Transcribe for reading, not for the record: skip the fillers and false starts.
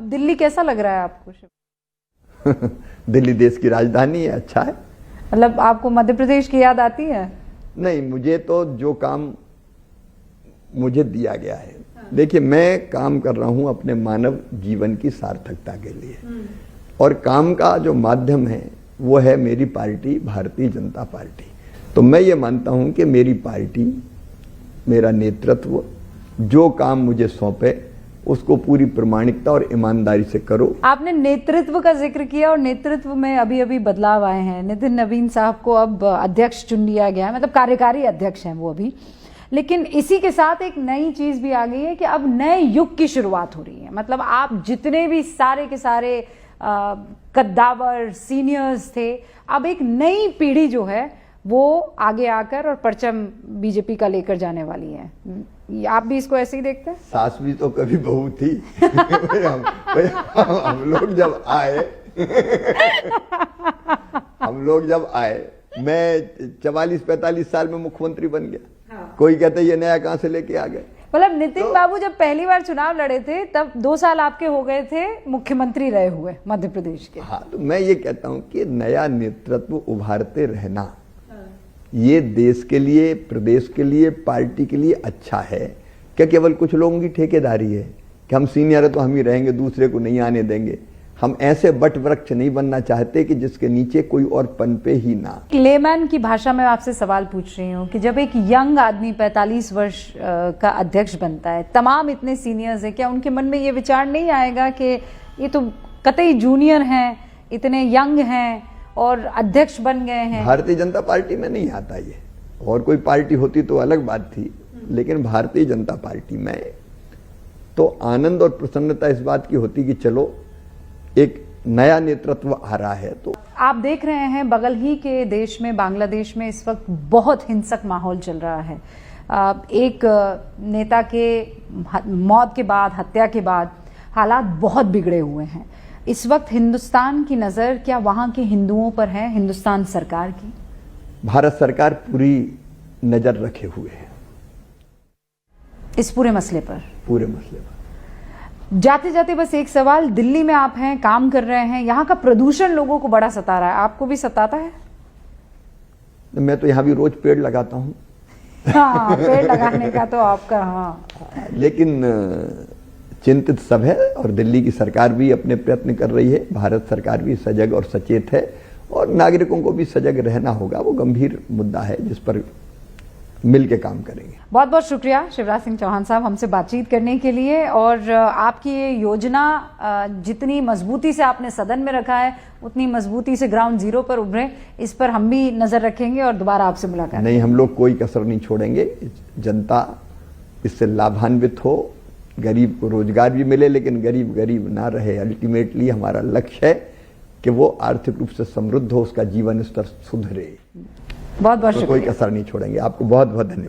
दिल्ली कैसा लग रहा है आपको? दिल्ली देश की राजधानी है, अच्छा है। मतलब आपको मध्य प्रदेश की याद आती है? नहीं, मुझे तो जो काम मुझे दिया गया है, देखिए मैं काम कर रहा हूं अपने मानव जीवन की सार्थकता के लिए, और काम का जो माध्यम है वो है मेरी पार्टी भारतीय जनता पार्टी। तो मैं ये मानता हूं कि मेरी पार्टी, मेरा नेतृत्व जो काम मुझे सौंपे उसको पूरी प्रामाणिकता और ईमानदारी से करो। आपने नेतृत्व का जिक्र किया और नेतृत्व में अभी अभी बदलाव आए हैं। नितिन नवीन साहब को अब अध्यक्ष चुन लिया गया है, मतलब कार्यकारी अध्यक्ष हैं वो अभी। लेकिन इसी के साथ एक नई चीज भी आ गई है कि अब नए युग की शुरुआत हो रही है। मतलब आप जितने भी सारे के सारे कद्दावर सीनियर्स थे, अब एक नई पीढ़ी जो है वो आगे आकर और परचम बीजेपी का लेकर जाने वाली है। आप भी इसको ऐसे ही देखते हैं? सास भी तो कभी बहू थी। हम लोग जब आए मैं 44-45 साल में मुख्यमंत्री बन गया। हाँ। कोई कहते ये नया कहां से लेके आ गए। मतलब नितिन बाबू जब पहली बार चुनाव लड़े थे तब 2 साल आपके हो गए थे मुख्यमंत्री रहे हुए मध्य प्रदेश के। हाँ, तो मैं ये कहता हूं कि नया नेतृत्व उभारते रहना ये देश के लिए, प्रदेश के लिए, पार्टी के लिए अच्छा है। क्या केवल कुछ लोगों की ठेकेदारी है कि हम सीनियर है तो हम ही रहेंगे, दूसरे को नहीं आने देंगे? हम ऐसे बट वृक्ष नहीं बनना चाहते कि जिसके नीचे कोई और पनपे ही ना। लेमैन की भाषा में आपसे सवाल पूछ रही हूँ कि जब एक यंग आदमी 45 वर्ष का अध्यक्ष बनता है, तमाम इतने सीनियर्स हैं, क्या उनके मन में ये विचार नहीं आएगा कि ये तो कतई जूनियर हैं, इतने यंग हैं और अध्यक्ष बन गए हैं? भारतीय जनता पार्टी में नहीं आता ये, और कोई पार्टी होती तो अलग बात थी, लेकिन भारतीय जनता पार्टी में तो आनंद और प्रसन्नता इस बात की होती कि चलो एक नया नेतृत्व आ रहा है। तो आप देख रहे हैं बगल ही के देश में, बांग्लादेश में इस वक्त बहुत हिंसक माहौल चल रहा है। एक नेता के मौत के बाद, हत्या के बाद हालात बहुत बिगड़े हुए हैं। इस वक्त हिंदुस्तान की नजर क्या वहां के हिंदुओं पर है, हिंदुस्तान सरकार की? भारत सरकार पूरी नजर रखे हुए है इस पूरे मसले पर। जाते जाते बस एक सवाल, दिल्ली में आप हैं, काम कर रहे हैं, यहाँ का प्रदूषण लोगों को बड़ा सता रहा है, आपको भी सताता है? मैं तो यहाँ भी रोज पेड़ लगाता हूँ। हाँ, पेड़ लगाने का तो आपका, हाँ। लेकिन चिंतित सब है, और दिल्ली की सरकार भी अपने प्रयत्न कर रही है, भारत सरकार भी सजग और सचेत है, और नागरिकों को भी सजग रहना होगा। वो गंभीर मुद्दा है जिस पर मिल के काम करेंगे। बहुत बहुत शुक्रिया शिवराज सिंह चौहान साहब हमसे बातचीत करने के लिए, और आपकी ये योजना जितनी मजबूती से आपने सदन में रखा है उतनी मजबूती से ग्राउंड जीरो पर उभरे, इस पर हम भी नजर रखेंगे और दोबारा आपसे मुलाकात। नहीं, हम लोग कोई कसर नहीं छोड़ेंगे। जनता इससे लाभान्वित हो, गरीब को रोजगार भी मिले, लेकिन गरीब गरीब ना रहे। अल्टीमेटली हमारा लक्ष्य है कि वो आर्थिक रूप से समृद्ध हो, उसका जीवन स्तर सुधरे। बहुत बहुत तो कोई कसर नहीं छोड़ेंगे। आपको बहुत बहुत धन्यवाद।